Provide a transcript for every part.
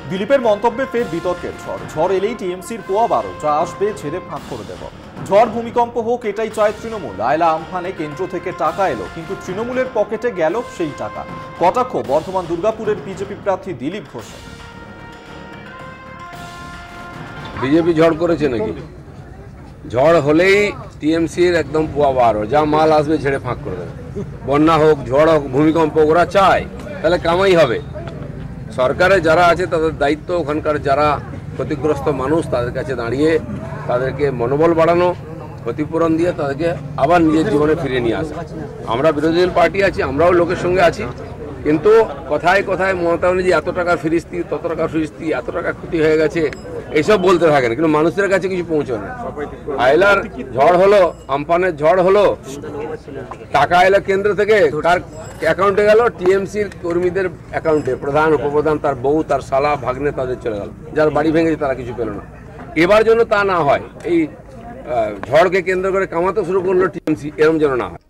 দিলীপের মন্তব্যে ফের বিতর্কের ঝড়। ঝড় এলেই টিএমসির পোয়া 12 যা আসবে ছেড়ে ফাঁক করে দেব। ঝড় ভূমিকম্প হোক এটাই চায় তৃণমূল। আয়লা আমফানে কেন্দ্র থেকে টাকা এলো, কিন্তু তৃণমূলের পকেটে গেল সেই টাকা। কটাক্ষ বর্ধমান দুর্গাপুরের বিজেপি প্রার্থী দিলীপ ঘোষের। বিজেপি ঝড় করেছে নাকি? ঝড় হলেই টিএমসির একদম পোয়া 12 যা মাল আসবে ছেড়ে ফাঁক করে দেবে। বন্যা হোক, ঝড় হোক, ভূমিকম্প, ওরা চায়, তাহলে কামাই হবে। সরকারে যারা আছে তাদের দায়িত্ব ওখানকার যারা ক্ষতিগ্রস্ত মানুষ তাদের কাছে দাঁড়িয়ে তাদেরকে মনোবল বাড়ানো, ক্ষতিপূরণ দিয়ে তাদেরকে আবার নিজের জীবনে ফিরিয়ে নিয়ে আসা। আমরা বিরোধী দল পার্টি আছি, আমরাও লোকের সঙ্গে আছি, কিন্তু কথায় কথায় মমতা ব্যানার্জি এত টাকার ফিরিস্তি, তত টাকার ফিরিস্তি, এত টাকা ক্ষতি হয়ে গেছে এইসব বলতে থাকেন, কিন্তু মানুষের কাছে কিছু পৌঁছায় না। আয়লার ঝড় হলো, আমফানের ঝড় হলো, টাকা এলো কেন্দ্র থেকে, কার অ্যাকাউন্টে গেল? টিএমসির কর্মীদের অ্যাকাউন্টে। প্রধান, উপপ্রধান, তার বউ, তার শালা, ভাগ্নে তাদের চলে গেল। যার বাড়ি ভেঙেছে তারা কিছু পেল না। এবার যেন তা না হয়, এই ঝড়কে কেন্দ্র করে কামাতে শুরু করলো টিএমসি, এরম যেন না হয়।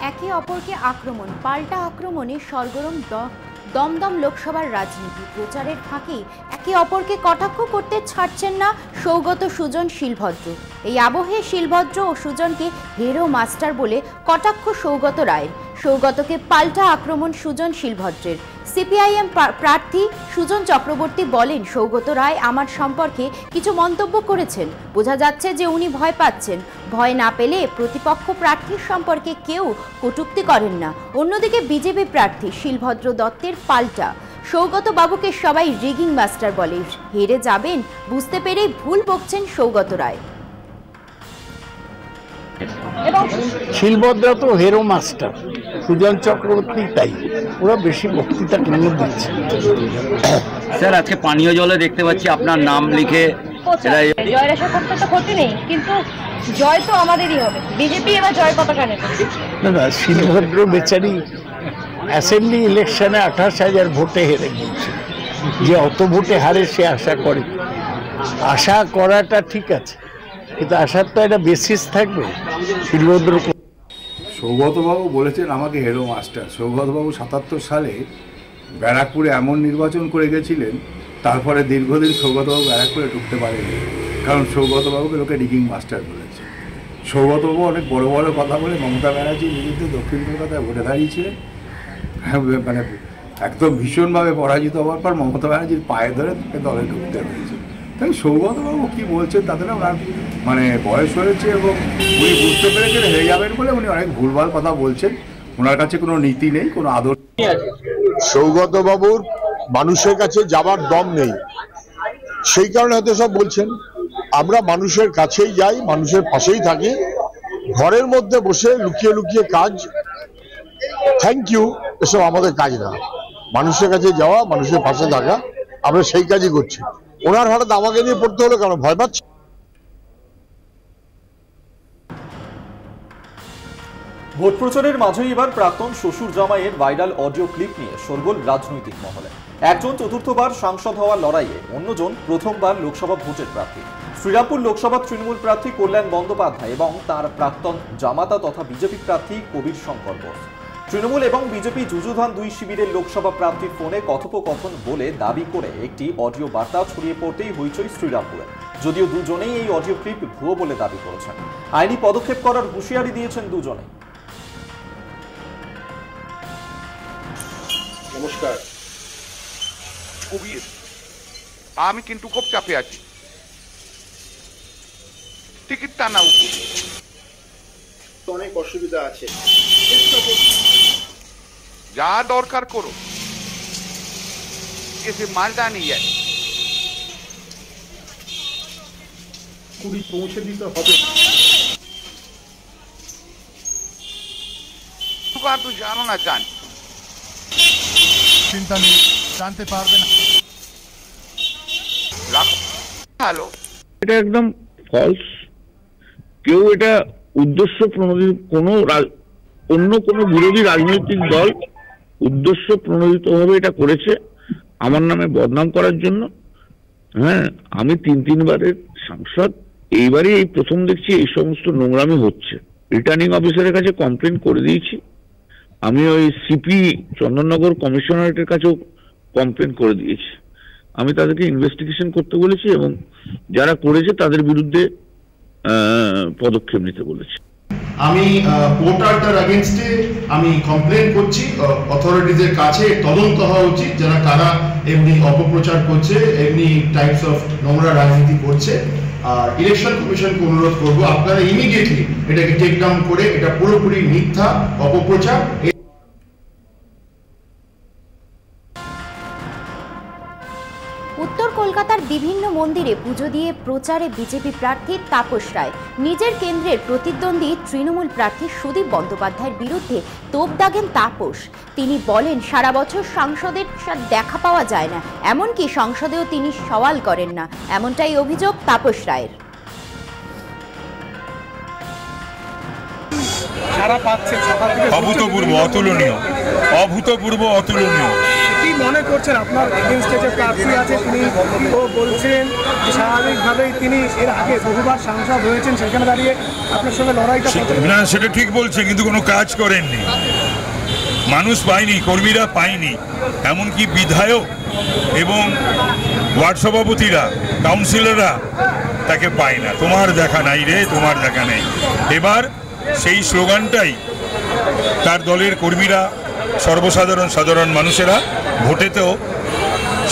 একে অপরকে আক্রমণ, পাল্টা আক্রমণে সরগরম দমদম লোকসভার রাজনীতি। প্রচারের ফাঁকে একে অপরকে কটাক্ষ করতে ছাড়ছেন না সৌগত, সুজন, শিলভদ্র। এই আবহে শিলভদ্র ও সুজনকে হিরো মাস্টার বলে কটাক্ষ সৌগত রায়ের। সৌগতকে পাল্টা আক্রমণ সুজন, শিলভদ্রের। সিপিআইএম প্রার্থী সুজন চক্রবর্তী বলেন, সৌগত রায় আমার সম্পর্কে কিছু মন্তব্য করেছেন, বোঝা যাচ্ছে যে উনি ভয় পাচ্ছেন। ভয় না পেলে প্রতিপক্ষ প্রার্থীর সম্পর্কে কেউ কটূক্তি করেন না। অন্যদিকে বিজেপি প্রার্থী শিলভদ্র দত্তের পাল্টা, সৌগত বাবুকে সবাই রিগিং মাস্টার বলে। হেরে যাবেন বুঝতে পেরেই ভুল বকছেন সৌগত রায়। শিলভদ্র তো হেরো মাস্টার, সুজন চক্রবর্তী তাই। ওরা বেশি বক্তৃতা কেন দিচ্ছে? স্যার, আজকে পানীয় জলে দেখতে পাচ্ছি আপনার নাম লিখে। জয়ের আশা করতে তো ক্ষতি নেই, কিন্তু জয় তো আমাদেরই হবে। বিজেপি এবার জয় পতাকা নেবে। না, শিলভদ্র বেচারি অ্যাসেম্বলি ইলেকশনে 28,000 ভোটে হেরে গিয়েছে। যে অত ভোটে হারে সে আশা করে। আশা করাটা ঠিক আছে, কিন্তু আশার তো একটা বেসিস থাকবে। শিলভদ্র সৌগতবাবু বলেছেন আমাকে হেরো মাস্টার। সৌগতবাবু 77 সালে ব্যারাকপুরে এমন নির্বাচন করে গেছিলেন, তারপরে দীর্ঘদিন সৌগতবাবু ব্যারাকপুরে ঢুকতে পারেনি, কারণ সৌগতবাবুকে লোকে ডিগিং মাস্টার বলেছে। সৌগতবাবু অনেক বড় বড় কথা বলে মমতা ব্যানার্জির বিরুদ্ধে দক্ষিণ কলকাতায় ভোটে দাঁড়িয়েছিলেন। মানে একদম ভীষণভাবে পরাজিত হওয়ার পর মমতা ব্যানার্জির পায়ে ধরে তাকে দলে ঢুকতে হয়েছে। তাই সৌগতবাবু কী বলছেন তাতে না ওনার মানে বয়স হয়েছে এবং উনি বুঝতে পেরেছেন হেরে যাবেন বলে উনি অনেক ভুলভাল কথা বলছেন। ওনার কাছে কোনো নীতি নেই, কোনো আদর্শ। সৌগতবাবুর মানুষের কাছে যাবার দম নেই, সেই কারণে হয়তো সব বলছেন। আমরা মানুষের কাছেই যাই, মানুষের পাশেই থাকি। ঘরের মধ্যে বসে লুকিয়ে লুকিয়ে কাজ, থ্যাংক ইউ, এসব আমাদের কাজ না। মানুষের কাছে যাওয়া, মানুষের পাশে থাকা, আমরা সেই কাজই করছি। ওনার হঠাৎ আমাকে নিয়ে পড়তে হলো কেন? ভয় পাচ্ছে। ভোট প্রচারের মাঝেই এবার প্রাক্তন শ্বশুর জামাইয়ের ভাইরাল অডিও ক্লিপ নিয়ে শোরগোল রাজনৈতিক মহলে। একজন চতুর্থবার সাংসদ হওয়ার লড়াইয়ে, অন্যজন প্রথমবার লোকসভা ভোটের প্রার্থী। শ্রীরামপুর লোকসভা তৃণমূল প্রার্থী কল্যাণ বন্দ্যোপাধ্যায় এবং তার প্রাক্তন জামাতা তথা বিজেপি প্রার্থী কবির শঙ্কর বোস। তৃণমূল এবং বিজেপি যুযুধান দুই শিবিরের লোকসভা প্রার্থীর ফোনে কথোপকথন বলে দাবি করে একটি অডিও বার্তা ছড়িয়ে পড়তেই হইচই শ্রীরামপুরে। যদিও দুজনেই এই অডিও ক্লিপ ভুয়ো বলে দাবি করেছেন। আইনি পদক্ষেপ করার হুঁশিয়ারি দিয়েছেন দুজনেই। নমস্কার কবির, আমি কিন্তু খুব চাপে আছি। টিকিটটা নাও, অনেক অসুবিধা আছে, যা দরকার করো, এসে মালটা নিয়ে যায়। কুড়ি পৌঁছে দিতে হবে। তো জানো না, জান চিন্তা নেই, জানতে পারবে না। হ্যালো, এটা একদম ফলস। কেউ এটা উদ্দেশ্য প্রণোদিত, অন্য কোনো বিরোধী রাজনৈতিক দল উদ্দেশ্য প্রণোদিতভাবে এটা করেছে আমার নামে বদনাম করার জন্য। হ্যাঁ, আমি 3-3বারের সাংসদ, এইবারই এই প্রথম দেখছি এই সমস্ত নোংরামি হচ্ছে। রিটার্নিং অফিসারের কাছে কমপ্লেন করে দিয়েছি, আমি ওই সিপি চন্দননগর কমিশনারেটের কাছেও কমপ্লেন করে দিয়েছি। আমি তাদেরকে ইনভেস্টিগেশন করতে বলেছি এবং যারা করেছে তাদের বিরুদ্ধে পদক্ষেপ নিতে বলেছি। আমি পোর্টালটার এগেইনস্টে আমি কমপ্লেন করছি, অথরিটিদের কাছে তদন্ত হওয়া উচিত যারা কারা এমনি অপপ্রচার করছে, এমনি টাইপস অফ নোংরা রাজনীতি করছে। আর ইলেকশন কমিশনকে অনুরোধ করবো আপনারা ইমিডিয়েটলি এটাকে টেক ডাউন করে এটা পুরোপুরি মিথ্যা অপপ্রচার। উত্তর কলকাতার বিভিন্ন মন্দিরে পুজো দিয়ে প্রচারে বিজেপি প্রার্থী তাপস রায় নিজের কেন্দ্রের প্রতিদ্বন্দ্বী তৃণমূল প্রার্থী সুদীপ বন্দ্যোপাধ্যায়ের বিরুদ্ধে তোপ দাগেন তাপস। তিনি বলেন সারা বছর সাংসদের সাথে দেখা পাওয়া যায় না, এমনকি সংসদেও তিনি সওয়াল করেন না, এমনটাই অভিযোগ তাপস রায়ের। অভূতপূর্ব, অতুলনীয়, অভূতপূর্ব, অতুলনীয়। কি মনে করছেন আপনার এগেইনস্টে যে প্রার্থী আছে তিনি বলছেন স্বাভাবিকভাবেই তিনি এর আগে বহুবার সাংসদ হয়েছেন, সেখানে দাঁড়িয়ে আপনার সঙ্গে লড়াইটা না, সেটা ঠিক বলছে, কিন্তু কোনো কাজ করেননি, মানুষ পায়নি, কর্মীরা পায়নি, এমনকি বিধায়ক এবং ওয়ার্ড সভাপতিরা, কাউন্সিলররা তাকে পায় না। তোমার দেখা নাই রে, তোমার দেখা নেই। এবার সেই স্লোগানটাই তার দলের কর্মীরা, সর্বসাধারণ সাধারণ মানুষেরা ভোটেতেও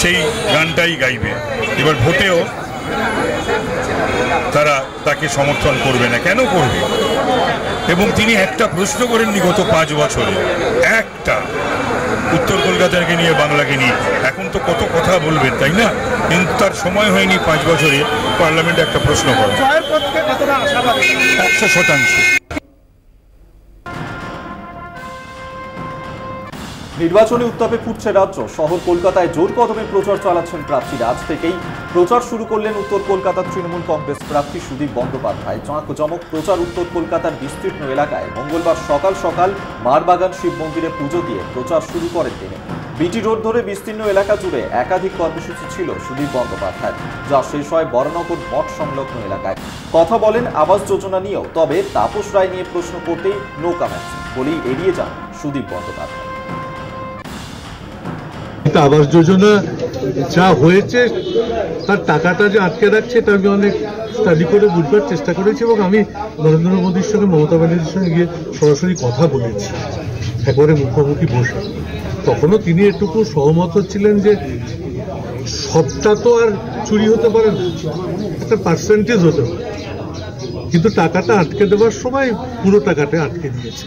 সেই গানটাই গাইবে। এবার ভোটেও তারা তাকে সমর্থন করবে না। কেন করবে? এবং তিনি একটা প্রশ্ন করেননি গত 5 বছরে, একটা উত্তর কলকাতাকে নিয়ে, বাংলাকে নিয়ে। এখন তো কত কথা বলবেন, তাই না? কিন্তু তার সময় হয়নি 5 বছরে পার্লামেন্টে একটা প্রশ্ন করা। 100%। নির্বাচনী উত্তাপে ফুটছে রাজ্য। শহর কলকাতায় জোর কদমে প্রচার চালাচ্ছেন প্রার্থীরা। আজ থেকেই প্রচার শুরু করলেন উত্তর কলকাতার তৃণমূল কংগ্রেস প্রার্থী সুদীপ বন্দ্যোপাধ্যায়। জাঁকজমক প্রচার উত্তর কলকাতার বিস্তীর্ণ এলাকায়। মঙ্গলবার সকাল সকাল মারবাগান শিব মন্দিরে পুজো দিয়ে প্রচার শুরু করেন তিনি। বিটি রোড ধরে বিস্তীর্ণ এলাকা জুড়ে একাধিক কর্মসূচি ছিল সুদীপ বন্দ্যোপাধ্যায়, যা শেষ হয় বড়নগর মঠ সংলগ্ন এলাকায়। কথা বলেন আবাস যোজনা নিয়েও, তবে তাপস রায় নিয়ে প্রশ্ন করতেই নো কমেন্টস বলেই এড়িয়ে যান সুদীপ বন্দ্যোপাধ্যায়। আবাস যোজনা যা হয়েছে তার টাকাটা যে আটকে রাখছে এটা আমি অনেক স্টাডি করে বুঝবার চেষ্টা করেছি এবং আমি নরেন্দ্র মোদীর সঙ্গে, মমতা ব্যানার্জির সঙ্গে গিয়ে সরাসরি কথা বলেছি, একবারে মুখোমুখি বসে। তখনও তিনি এটুকু সহমত হচ্ছিলেন যে সবটা তো আর চুরি হতে পারে না, একটা পার্সেন্টেজ হতে পারে, কিন্তু টাকাটা আটকে দেওয়ার সময় পুরো টাকাটা আটকে দিয়েছে।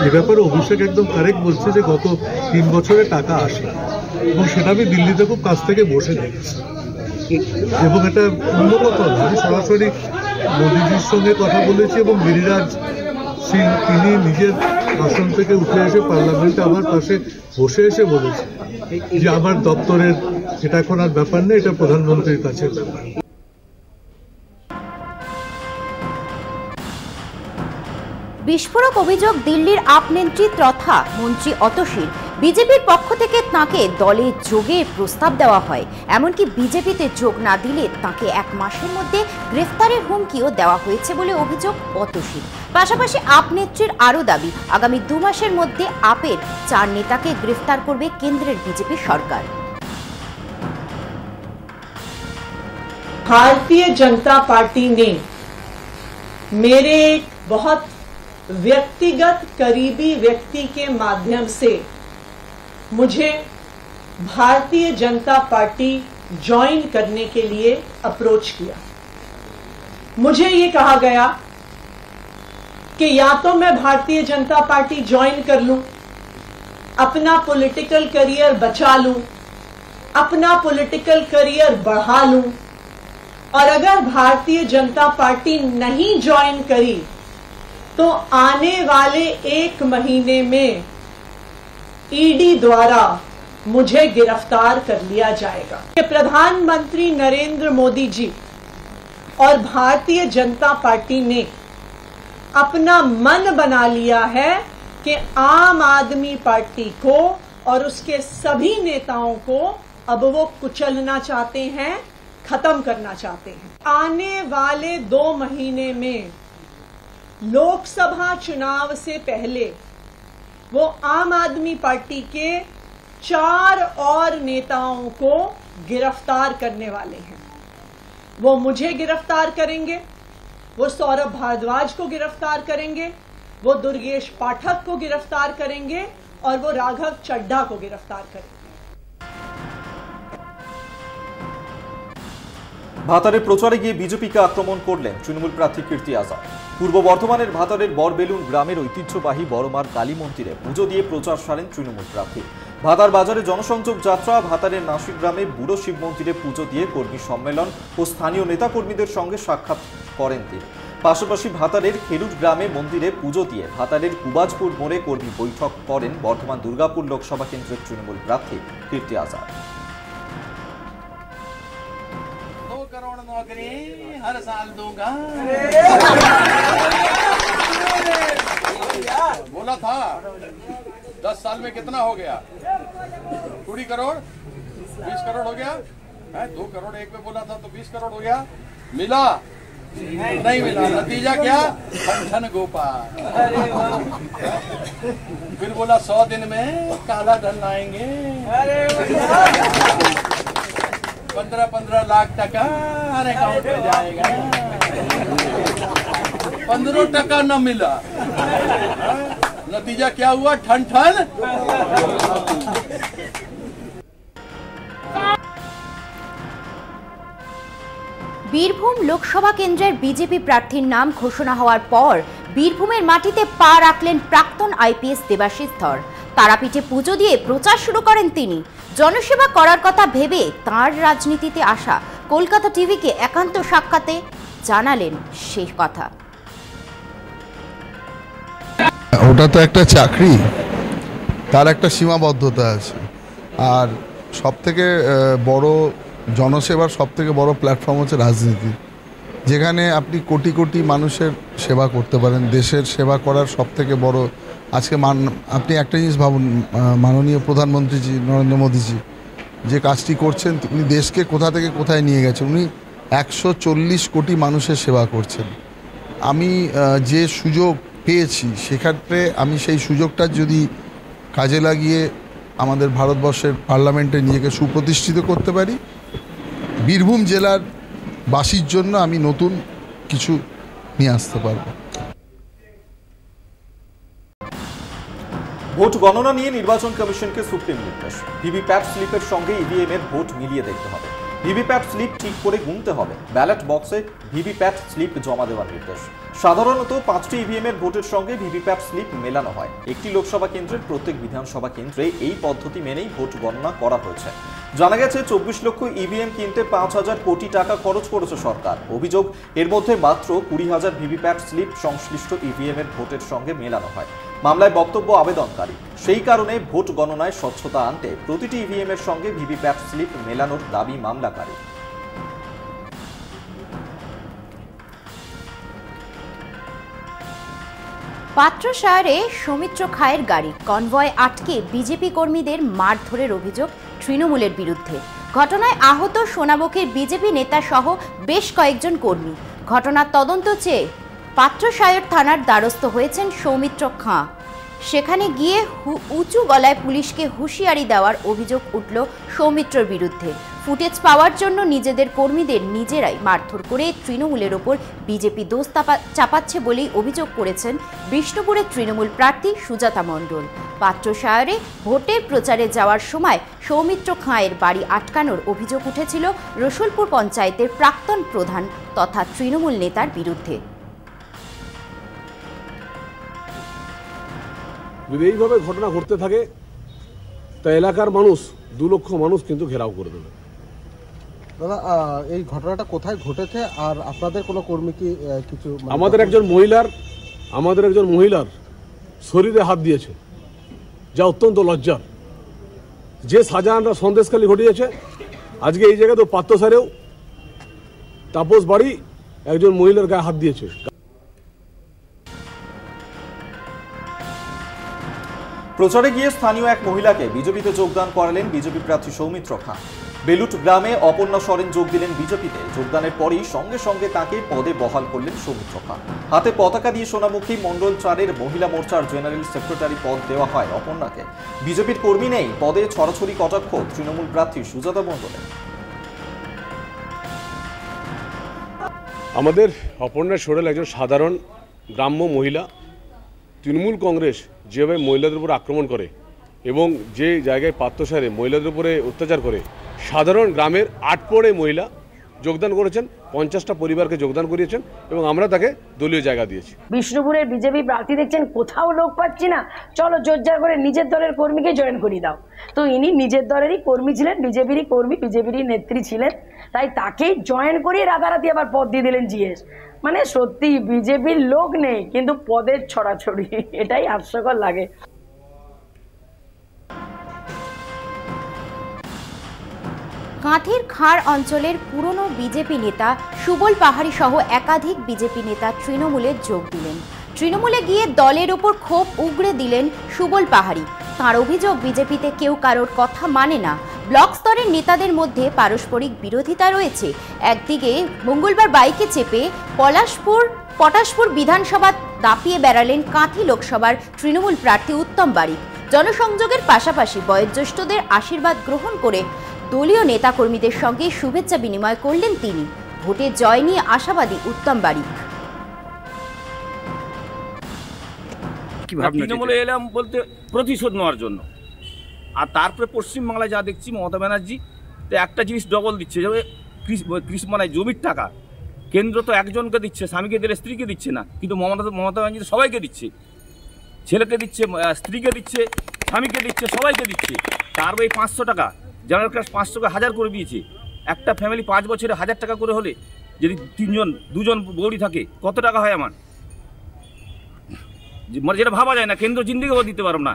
এ ব্যাপারে অভিষেক একদম কারেক্ট বলছে যে গত 3 বছরে টাকা আসে এবং সেটা আমি দিল্লিতে খুব কাছ থেকে বসে দেখেছি এবং এটা অন্যগত। আমি সরাসরি মোদীজির সঙ্গে কথা বলেছি এবং গিরিরাজ সিং তিনি নিজের আসন থেকে উঠে এসে পার্লামেন্টে আমার পাশে বসে এসে বলেছে যে আমার দপ্তরের এটা এখন আর ব্যাপার নেই, এটা প্রধানমন্ত্রীর কাছে ব্যাপার। বিস্ফোরক অভিযোগ দিল্লির আপ নেত্রী তথা মন্ত্রী অতসীর। বিজেপির পক্ষ থেকে তাঁকে দলে যোগের প্রস্তাব দেওয়া হয়, এমনকি বিজেপিতে যোগ না দিলে তাঁকে 1 মাসের মধ্যে গ্রেফতারের হুমকিও দেওয়া হয়েছে বলে অভিযোগ অতসীর। পাশাপাশি আপ নেত্রীর আরও দাবি, আগামী 2 মাসের মধ্যে আপের 4 নেতাকে গ্রেফতার করবে কেন্দ্রের বিজেপি সরকার। भारतीय जनता पार्टी ने मेरे बहुत व्यक्तिगत करीबी व्यक्ति के माध्यम से मुझे भारतीय जनता पार्टी ज्वाइन करने के लिए अप्रोच किया। मुझे ये कहा गया कि या तो मैं भारतीय जनता पार्टी ज्वाइन कर लूं, अपना पॉलिटिकल करियर बचा लूं, अपना पॉलिटिकल करियर बढ़ा लूं, और अगर भारतीय जनता पार्टी नहीं ज्वाइन करी तो आने वाले 1 महीने में ईडी द्वारा मुझे गिरफ्तार कर लिया जाएगा। प्रधानमंत्री नरेंद्र मोदी जी और भारतीय जनता पार्टी ने अपना मन बना लिया है कि आम आदमी पार्टी को और उसके सभी नेताओं को अब वो कुचलना चाहते हैं, खत्म करना चाहते हैं। आने वाले 2 महीने में लोकसभा चुनाव से पहले वो आम आदमी पार्टी के 4 और नेताओं को गिरफ्तार करने वाले हैं। वो मुझे गिरफ्तार करेंगे, वो सौरभ भारद्वाज को गिरफ्तार करेंगे, वो दुर्गेश पाठक को गिरफ्तार करेंगे और वो राघव चड्ढा को गिरफ्तार करेंगे। ভাতারের প্রচারে গিয়ে বিজেপিকে আক্রমণ করলেন তৃণমূল প্রার্থী কীর্তি আজাদ। পূর্ব বর্ধমানের ভাতারের বরবেলুন গ্রামের ঐতিহ্যবাহী বড়মার কালী মন্দিরে পুজো দিয়ে প্রচার সারেন তৃণমূল প্রার্থী। ভাতার বাজারে জনসংযোগ যাত্রা, ভাতারের নাসিক গ্রামে বুড়ো শিব মন্দিরে পুজো দিয়ে কর্মী সম্মেলন ও স্থানীয় নেতাকর্মীদের সঙ্গে সাক্ষাৎ করেন তিনি। পাশাপাশি ভাতারের খেলুট গ্রামে মন্দিরে পুজো দিয়ে ভাতারের কুবাজপুর মোড়ে কর্মী বৈঠক করেন বর্ধমান দুর্গাপুর লোকসভা কেন্দ্রের তৃণমূল প্রার্থী কীর্তি আজাদ। हर साल दूंगा। बोला था 10 साल में कितना हो गया? 20 करोड़ 20 करोड़ हो गया है। 2 करोड़ एक में बोला था तो 20 करोड़ हो गया। मिला नहीं मिला। नतीजा क्या? ठन गोपाल। फिर बोला 100 दिन में काला धन लाएंगे। 15-15 लाख टका हर अकाउंट में जाएगा। 15 टका न मिला। नतीजा क्या हुआ? ठन ठन। বীরভূম লোকসভা কেন্দ্রের বিজেপি প্রার্থীর নাম ঘোষণা হওয়ার পর বীরভূমের মাটিতে পা রাখলেন প্রাক্তন আইপিএস দেবাশিস ধর। তারাপীঠে পুজো দিয়ে প্রচার শুরু করেন তিনি। জনসেবা করার কথা ভেবে তাঁর রাজনীতিতে আসা কলকাতা টিভিকে একান্ত সাক্ষাতে জানালেন সেই কথা। ওটা তো একটা চাকরি, তার একটা সীমাবদ্ধতা আছে। আর সবথেকে বড় জনসেবার সবথেকে বড় প্ল্যাটফর্ম হচ্ছে রাজনীতি, যেখানে আপনি কোটি কোটি মানুষের সেবা করতে পারেন। দেশের সেবা করার সবথেকে বড় আজকে আপনি একটা জিনিস ভাবুন, মাননীয় প্রধানমন্ত্রীজি নরেন্দ্র মোদীজি যে কাজটি করছেন, উনি দেশকে কোথা থেকে কোথায় নিয়ে গেছেন। উনি 140 কোটি মানুষের সেবা করছেন। আমি যে সুযোগ পেয়েছি সেক্ষেত্রে আমি সেই সুযোগটা যদি কাজে লাগিয়ে আমাদের ভারতবর্ষের পার্লামেন্টে নিজেকে সুপ্রতিষ্ঠিত করতে পারি, বীরভূম জেলার বাসীর জন্য আমি নতুন কিছু নিয়ে আসতে পারবো। ভোট গণনা নিয়ে নির্বাচন কমিশনকে সুপ্রিম নির্দেশ। ভিভিপ্যাট স্লিপের সঙ্গে ইভিএম এর ভোট মিলিয়ে দেখতে হবে। ভিভিপ্যাট স্লিপ ঠিক করে গুনতে হবে। ব্যালট বক্সে ভিভিপ্যাট স্লিপ জমা দেওয়ার নির্দেশ। সাধারণত 5টি ইভিএম এর ভোটের সঙ্গে ভিভিপ্যাট স্লিপ মেলানো হয়। একটি লোকসভা কেন্দ্রের প্রত্যেক বিধানসভা কেন্দ্রে এই পদ্ধতি মেনেই ভোট গণনা করা হয়েছে। জানা গেছে 24 লক্ষ ইভিএম কিনতে 5,000 কোটি টাকা খরচ করেছে সরকার। অভিযোগ, এর মধ্যে মাত্র 20,000 ভিভিপ্যাট স্লিপ সংশ্লিষ্ট ইভিএম এর ভোটের সঙ্গে মেলানো হয়। মামলায় বক্তব্য আবেদনকারী, সেই কারণে ভোট গণনায় স্বচ্ছতা আনতে প্রতিটি ইভিএম এর সঙ্গে ভিভিপ্যাট স্লিপ মেলানোর দাবি মামলাকারী। পাত্রসারে সৌমিত্র খায়ের গাড়ি কনভয় আটকে বিজেপি কর্মীদের মারধরের অভিযোগ তৃণমূলের বিরুদ্ধে। ঘটনায় আহত সোনামুখীর বিজেপি নেতা সহ বেশ কয়েকজন কর্মী। ঘটনার তদন্ত চেয়ে পাত্রসায়র থানার দ্বারস্থ হয়েছেন সৌমিত্র খাঁ। সেখানে গিয়ে উঁচু গলায় পুলিশকে হুঁশিয়ারি দেওয়ার অভিযোগ উঠল সৌমিত্রর বিরুদ্ধে। ফুটেজ পাওয়ার জন্য নিজেদের কর্মীদের নিজেরাই মারধর করে তৃণমূলের ওপর বিজেপি দোষ চাপাচ্ছে বলেই অভিযোগ করেছেন বিষ্ণুপুরের তৃণমূল প্রার্থী সুজাতা মণ্ডল। পাত্রসায়রে ভোটের প্রচারে যাওয়ার সময় সৌমিত্র খাঁয়ের বাড়ি আটকানোর অভিযোগ উঠেছিল রসুলপুর পঞ্চায়েতের প্রাক্তন প্রধান তথা তৃণমূল নেতার বিরুদ্ধে। যদি এইভাবে ঘটনা ঘটতে থাকে তা এলাকার মানুষ 2 লক্ষ মানুষ কিন্তু ঘেরাও করে দেবে। দাদা, এই ঘটনাটা কোথায় ঘটেছে আর আপনাদের কোনো কর্মী কি কিছু? আমাদের একজন মহিলার শরীরে হাত দিয়েছে, যা অত্যন্ত লজ্জার। যে শাহজাহানরা সন্দেশখালী ঘটিয়েছে, আজকে এই জায়গায় তো পাত্রসারেও তাপস বাড়ি একজন মহিলার গায়ে হাত দিয়েছে। প্রচারে গিয়ে স্থানীয় এক মহিলাকে বিজেপিতে যোগদান করালেন বিজেপি প্রার্থী সৌমিত্র খাঁ। বেলুট গ্রামে অপর্ণা সরেন যোগ দিলেন বিজেপিতে। যোগদানের পরই সঙ্গে সঙ্গে তাকে পদে বহাল করলেন সৌমিত্র খাঁ। হাতে পতাকা দিয়ে সোনামুখী মণ্ডল 4-এর মহিলা মোর্চার জেনারেল সেক্রেটারি পদ দেওয়া হয় অপর্ণাকে। বিজেপির কর্মী নেই পদে ছড়াছড়ি কটাক্ষ তৃণমূল প্রার্থী সুজাতা মণ্ডলের। আমাদের অপর্ণা সোরেল একজন সাধারণ গ্রাম্য মহিলা। তৃণমূল কংগ্রেস যেভাবে মহিলাদের উপর আক্রমণ করে এবং যে জায়গায় পাত্রসারে মহিলাদের উপরে অত্যাচার করে, সাধারণ গ্রামের 8 পড়ে মহিলা যোগদান করেছেন, 50টা পরিবারকে যোগদান করিয়েছেন এবং আমরা তাকে দলীয় জায়গা দিয়েছি। বিষ্ণুপুরের বিজেপি প্রার্থী দেখছেন কোথাও লোক পাচ্ছি না, চলো জোরজার করে নিজের দলের কর্মীকে জয়েন করিয়ে দাও। তো ইনি নিজের দলেরই কর্মী ছিলেন, বিজেপিরই কর্মী, বিজেপিরই নেত্রী ছিলেন, তাই তাকেই জয়েন করিয়ে রাতারাতি আবার পদ দিয়ে দিলেন জিএস। মানে সত্যি বিজেপির লোক নেই কিন্তু পদের ছড়াছড়ি, এটাই হাস্যকর লাগে। কাঁথির খাড় অঞ্চলের পুরনো বিজেপি নেতা সুবল পাহাড়ি সহ একাধিক বিজেপি নেতা তৃণমূলে যোগ দিলেন। তৃণমূলে গিয়ে দলের ওপর ক্ষোভ উগড়ে দিলেন সুবল পাহাড়ি। তাঁর অভিযোগ, বিজেপিতে কেউ কারোর কথা মানে না। ব্লক স্তরের নেতাদের মধ্যে পারস্পরিক বিরোধিতা রয়েছে। একদিকে মঙ্গলবার বাইকে চেপে পটাশপুর বিধানসভা দাপিয়ে বেড়ালেন কাঁথি লোকসভার তৃণমূল প্রার্থী উত্তম বারিক। জনসংযোগের পাশাপাশি বয়োজ্যেষ্ঠদের আশীর্বাদ গ্রহণ করে দলীয় নেতাকর্মীদের সঙ্গে শুভেচ্ছা বিনিময় করলেন তিনি। ভোটে জয় নিয়ে আশাবাদী উত্তম বারিক। তৃণমূলে এলাম বলতে প্রতিশোধ নেওয়ার জন্য, আর তারপরে পশ্চিমবাংলায় যা দেখছি মমতা ব্যানার্জি তো একটা জিনিস ডবল দিচ্ছে, যে মানে জমির টাকা কেন্দ্র তো একজনকে দিচ্ছে, স্বামীকে দিলে স্ত্রীকে দিচ্ছে না, কিন্তু মমতা ব্যানার্জি তো সবাইকে দিচ্ছে, ছেলেকে দিচ্ছে, স্ত্রীকে দিচ্ছে, স্বামীকে দিচ্ছে, সবাইকে দিচ্ছে। তার এই 500 টাকা জেনারেল ক্লাস 500 কে 1000 করে দিয়েছে। একটা ফ্যামিলি 5 বছরে 1000 টাকা করে হলে যদি 2জন বৌড়ি থাকে কত টাকা হয় আমার, মানে যেটা ভাবা যায় না, কেন্দ্র জিন্দিগিও দিতে পারব না।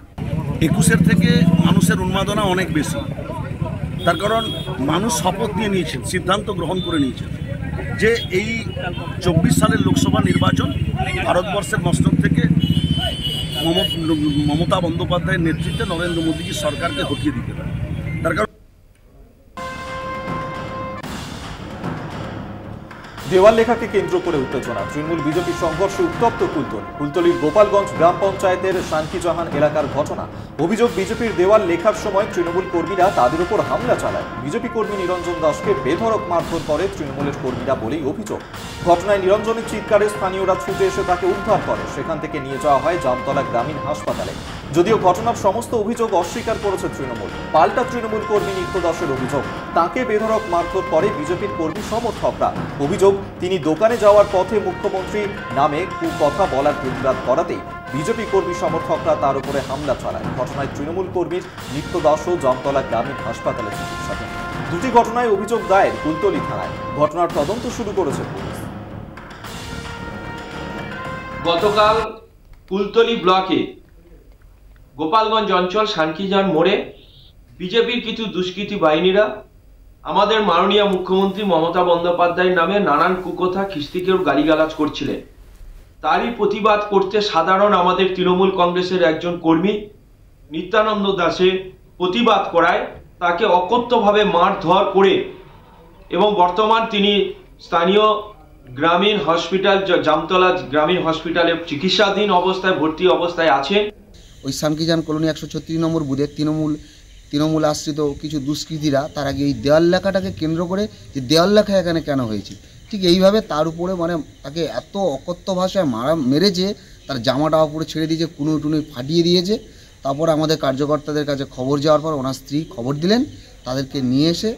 21-এর থেকে মানুষের উন্মাদনা অনেক বেশি, তার কারণ মানুষ শপথ নিয়ে নিয়েছেন, সিদ্ধান্ত গ্রহণ করে নিয়েছেন যে এই 24 সালের লোকসভা নির্বাচন ভারতবর্ষের মস্তক থেকে মমতা বন্দ্যোপাধ্যায়ের নেতৃত্বে নরেন্দ্র মোদীজির সরকারকে হটিয়ে দিতে পারে। তার কারণ দেওয়াল লেখাকে কেন্দ্র করে উত্তেজনা, তৃণমূল বিজেপি সংঘর্ষে উত্তপ্ত কুলতলির গোপালগঞ্জ গ্রাম পঞ্চায়েতের শান্তিজাহান এলাকার ঘটনা। অভিযোগ, বিজেপির দেওয়াল লেখার সময় তৃণমূল কর্মীরা তাদের উপর হামলা চালায়। বিজেপি কর্মী নিরঞ্জন দাসকে বেধড়ক মারধর করে তৃণমূলের কর্মীরা বলেই অভিযোগ। ঘটনায় নিরঞ্জনের চিৎকারে স্থানীয়রা ছুটে এসে তাকে উদ্ধার করে, সেখান থেকে নিয়ে যাওয়া হয় জামতলা গ্রামীণ হাসপাতালে। যদিও ঘটনার সমস্ত অভিযোগ অস্বীকার করেছে তৃণমূল। পাল্টা তৃণমূল কর্মী নিত্য দাসের অভিযোগ, তাকে বেধড়ক মারধর করে বিজেপির কর্মী সমর্থকরা। অভিযোগ, তিনি দোকানে যাওয়ার পথে মুখ্যমন্ত্রী নামে কুকথা বলার প্রতিবাদ করাতেই বিজেপি কর্মী সমর্থকরা তার উপরে হামলা চালায়। ঘটনায় তৃণমূল কর্মীর নিত্য দাসও জামতলা গ্রামীণ হাসপাতালে চিকিৎসাধীন। দুটি ঘটনায় অভিযোগ দায়ের কুলতলি থানায়। ঘটনার তদন্ত শুরু করেছে পুলিশ। গতকাল কুলতলি ব্লকে গোপালগঞ্জ অঞ্চল শান্তিজাহান মোড়ে বিজেপির কিছু দুষ্কৃতী বাহিনীরা আমাদের মাননীয় মুখ্যমন্ত্রী মমতা বন্দ্যোপাধ্যায়ের নামে নানান কুকথা খিস্তিকেও গালিগালাজ করছিলেন। তারই প্রতিবাদ করতে সাধারণ আমাদের তৃণমূল কংগ্রেসের একজন কর্মী নিত্যানন্দ দাসে প্রতিবাদ করায় তাকে অকথ্যভাবে মারধর করে এবং বর্তমান তিনি স্থানীয় গ্রামীণ হসপিটাল জামতলা গ্রামীণ হসপিটালে চিকিৎসাধীন অবস্থায় ভর্তি অবস্থায় আছেন। ওই শান্তিজাহান কলোনি 136 নম্বর বুথে তৃণমূল আশ্রিত কিছু দুষ্কৃতীরা তার আগে এই দেওয়াল লেখাটাকে কেন্দ্র করে যে দেওয়াল লেখা এখানে কেন হয়েছে, ঠিক এইভাবে তার উপরে মানে তাকে এত অকথ্য ভাষায় মেরেছে, তার জামাটা উপরে ছেড়ে দিয়েছে, কুনুই ফাটিয়ে দিয়েছে। তারপর আমাদের কার্যকর্তাদের কাছে খবর যাওয়ার পর ওনার স্ত্রী খবর দিলেন, তাদেরকে নিয়ে এসে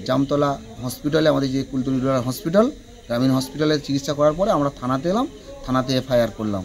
জামতলা হসপিটালে, আমাদের যে কুলতলি হসপিটাল গ্রামীণ হসপিটালে চিকিৎসা করার পরে আমরা থানাতে এলাম, থানাতে FIR করলাম।